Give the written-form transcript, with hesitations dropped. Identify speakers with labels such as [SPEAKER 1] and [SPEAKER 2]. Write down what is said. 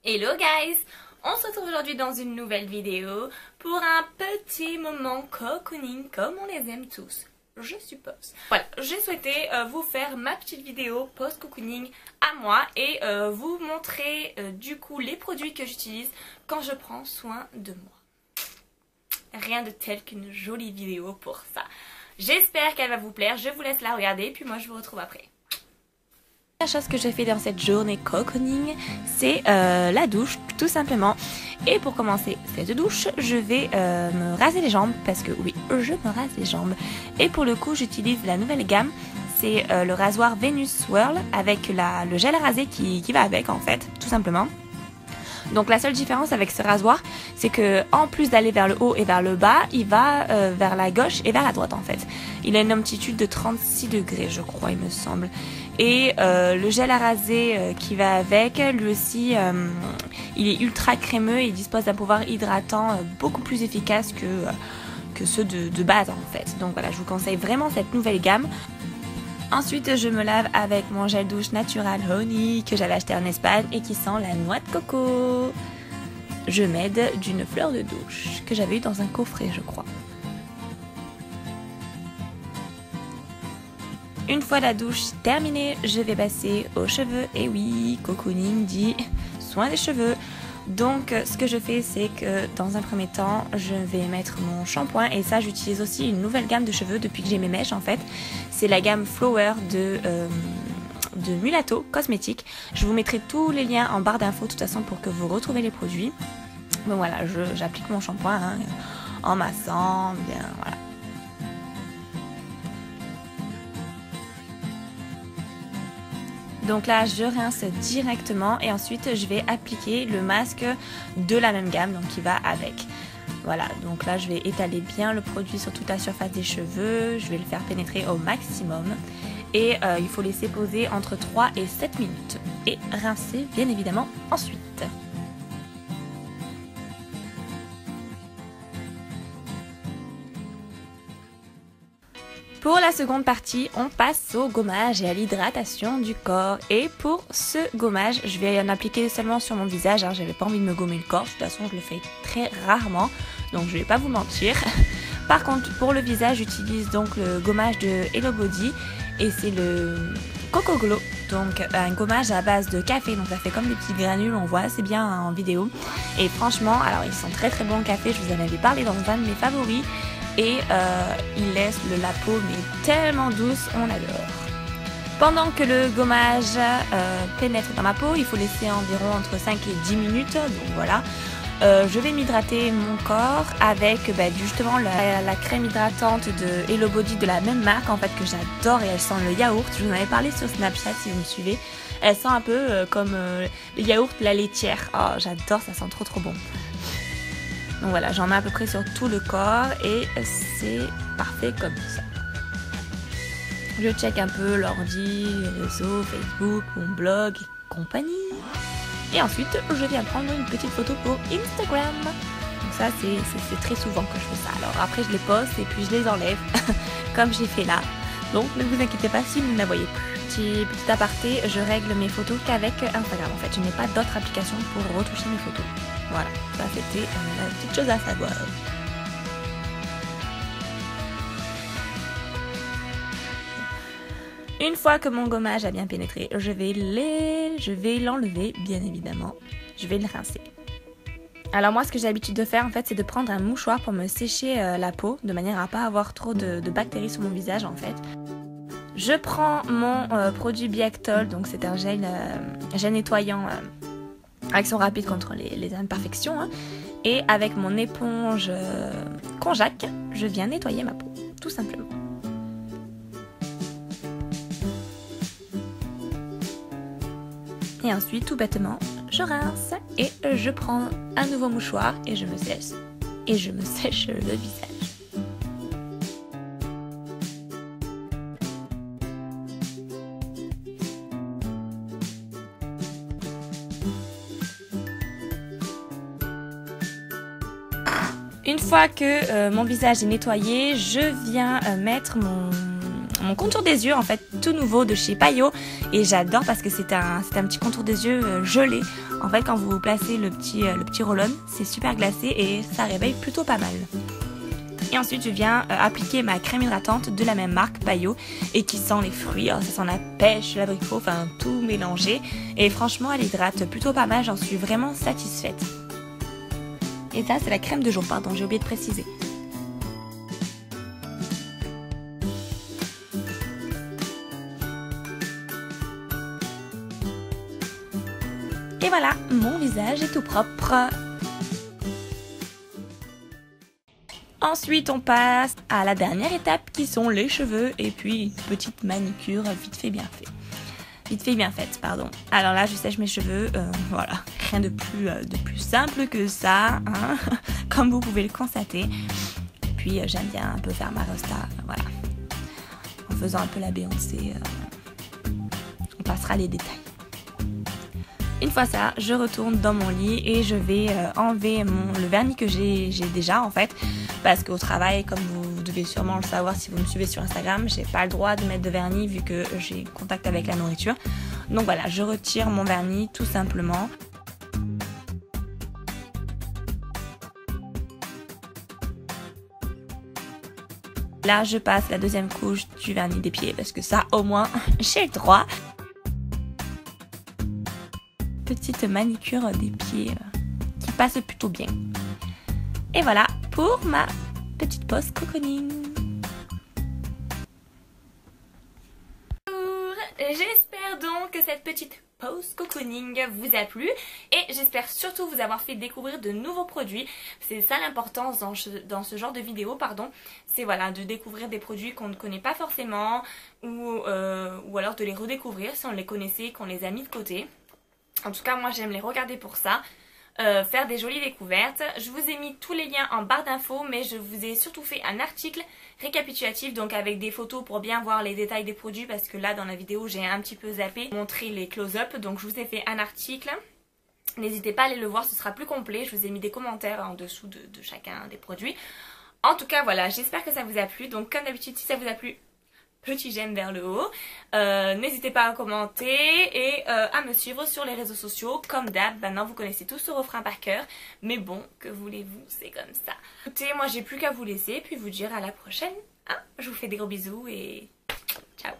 [SPEAKER 1] Hello guys! On se retrouve aujourd'hui dans une nouvelle vidéo pour un petit moment cocooning comme on les aime tous, je suppose. Voilà, j'ai souhaité vous faire ma petite vidéo post-cocooning à moi et vous montrer du coup les produits que j'utilise quand je prends soin de moi. Rien de tel qu'une jolie vidéo pour ça. J'espère qu'elle va vous plaire, je vous laisse la regarder puis moi je vous retrouve après. La chose que j'ai fait dans cette journée cocooning, c'est la douche tout simplement. Et pour commencer cette douche, je vais me raser les jambes parce que oui, je me rase les jambes. Et pour le coup, j'utilise la nouvelle gamme, c'est le rasoir Venus Swirl avec le gel à raser qui va avec en fait, tout simplement. Donc la seule différence avec ce rasoir, c'est que en plus d'aller vers le haut et vers le bas, il va vers la gauche et vers la droite en fait. Il a une amplitude de 36 degrés je crois il me semble. Et le gel à raser qui va avec, lui aussi, il est ultra crémeux et il dispose d'un pouvoir hydratant beaucoup plus efficace que ceux de base en fait. Donc voilà, je vous conseille vraiment cette nouvelle gamme. Ensuite, je me lave avec mon gel douche Natural Honey que j'avais acheté en Espagne et qui sent la noix de coco. Je m'aide d'une fleur de douche que j'avais eu dans un coffret, je crois. Une fois la douche terminée, je vais passer aux cheveux. Et oui, cocooning dit soin des cheveux. Donc ce que je fais, c'est que dans un premier temps, je vais mettre mon shampoing. Et ça, j'utilise aussi une nouvelle gamme de cheveux depuis que j'ai mes mèches en fait. C'est la gamme Flower de Mulatto Cosmétiques. Je vous mettrai tous les liens en barre d'infos de toute façon pour que vous retrouvez les produits. Bon voilà, j'applique mon shampoing hein, en massant, bien voilà. Donc là, je rince directement et ensuite je vais appliquer le masque de la même gamme, donc qui va avec. Voilà, donc là je vais étaler bien le produit sur toute la surface des cheveux, je vais le faire pénétrer au maximum et il faut laisser poser entre 3 et 7 minutes et rincer bien évidemment ensuite. Pour la seconde partie, on passe au gommage et à l'hydratation du corps. Et pour ce gommage, je vais en appliquer seulement sur mon visage. Hein. J'avais pas envie de me gommer le corps, de toute façon je le fais très rarement, donc je vais pas vous mentir. Par contre, pour le visage, j'utilise donc le gommage de Hello Body et c'est le Coco Glow. Donc un gommage à base de café, donc ça fait comme des petits granules, on voit assez bien en vidéo. Et franchement, alors ils sont très très bons en café, je vous en avais parlé dans un de mes favoris. Et il laisse la peau mais tellement douce, on adore. Pendant que le gommage pénètre dans ma peau, il faut laisser environ entre 5 et 10 minutes, donc voilà. Je vais m'hydrater mon corps avec justement la crème hydratante de Hello Body de la même marque en fait que j'adore et elle sent le yaourt. Je vous en avais parlé sur Snapchat si vous me suivez. Elle sent un peu comme le yaourt, la laitière. Oh j'adore, ça sent trop bon. Donc voilà, j'en mets à peu près sur tout le corps et c'est parfait comme ça. Je check un peu l'ordi, les réseaux, Facebook, mon blog et compagnie. Et ensuite, je viens prendre une petite photo pour Instagram. Donc ça, c'est très souvent que je fais ça. Alors après, je les poste et puis je les enlève, comme j'ai fait là. Donc ne vous inquiétez pas si vous ne la voyez plus. Petit aparté, je règle mes photos qu'avec Instagram. En fait, je n'ai pas d'autres applications pour retoucher mes photos. Voilà, ça c'était la petite chose à savoir. Une fois que mon gommage a bien pénétré, je vais l'enlever, bien évidemment. Je vais le rincer. Alors moi, ce que j'ai l'habitude de faire, en fait, c'est de prendre un mouchoir pour me sécher la peau, de manière à pas avoir trop de bactéries sur mon visage, en fait. Je prends mon produit Biactol, donc c'est un gel nettoyant action rapide contre les imperfections. Hein. Et avec mon éponge Konjac, je viens nettoyer ma peau, tout simplement. Et ensuite, tout bêtement, je rince et je prends un nouveau mouchoir et je me sèche. Et je me sèche le visage. Une fois que mon visage est nettoyé, je viens mettre mon contour des yeux en fait tout nouveau de chez Payo et j'adore parce que c'est un petit contour des yeux gelé. En fait quand vous placez le petit roll-on, c'est super glacé et ça réveille plutôt pas mal. Et ensuite je viens appliquer ma crème hydratante de la même marque Payo et qui sent les fruits, alors, ça sent la pêche, l'abricot, enfin tout mélangé. Et franchement elle hydrate plutôt pas mal, j'en suis vraiment satisfaite. Et ça c'est la crème de jour, pardon, j'ai oublié de préciser. Et voilà, mon visage est tout propre. Ensuite, on passe à la dernière étape qui sont les cheveux et puis petite manicure vite fait bien fait. Vite fait bien faite, pardon. Alors là, je sèche mes cheveux, voilà, rien de plus simple que ça, hein, comme vous pouvez le constater. Puis j'aime bien un peu faire ma rasta, voilà, en faisant un peu la Beyoncé. On passera les détails. Une fois ça, je retourne dans mon lit et je vais enlever le vernis que j'ai déjà en fait. Parce qu'au travail, comme vous devez sûrement le savoir si vous me suivez sur Instagram, j'ai pas le droit de mettre de vernis vu que j'ai contact avec la nourriture. Donc voilà, je retire mon vernis tout simplement. Là, je passe la deuxième couche du vernis des pieds parce que ça, au moins, j'ai le droit. Petite manicure des pieds qui passe plutôt bien. Et voilà pour ma petite pause cocooning. J'espère donc que cette petite pause cocooning vous a plu et j'espère surtout vous avoir fait découvrir de nouveaux produits. C'est ça l'importance dans ce genre de vidéo, pardon. C'est voilà, de découvrir des produits qu'on ne connaît pas forcément ou alors de les redécouvrir si on les connaissait, qu'on les a mis de côté. En tout cas, moi j'aime les regarder pour ça. Faire des jolies découvertes. Je vous ai mis tous les liens en barre d'infos, mais je vous ai surtout fait un article récapitulatif, donc avec des photos pour bien voir les détails des produits, parce que là dans la vidéo j'ai un petit peu zappé, montrer les close-up, donc je vous ai fait un article. N'hésitez pas à aller le voir, ce sera plus complet. Je vous ai mis des commentaires en dessous de chacun des produits. En tout cas voilà, j'espère que ça vous a plu, donc comme d'habitude si ça vous a plu, petit j'aime vers le haut, n'hésitez pas à commenter et à me suivre sur les réseaux sociaux. Comme d'hab, maintenant vous connaissez tous ce refrain par cœur, mais bon, que voulez-vous, c'est comme ça. Écoutez, moi j'ai plus qu'à vous laisser puis vous dire à la prochaine, hein. Je vous fais des gros bisous et ciao.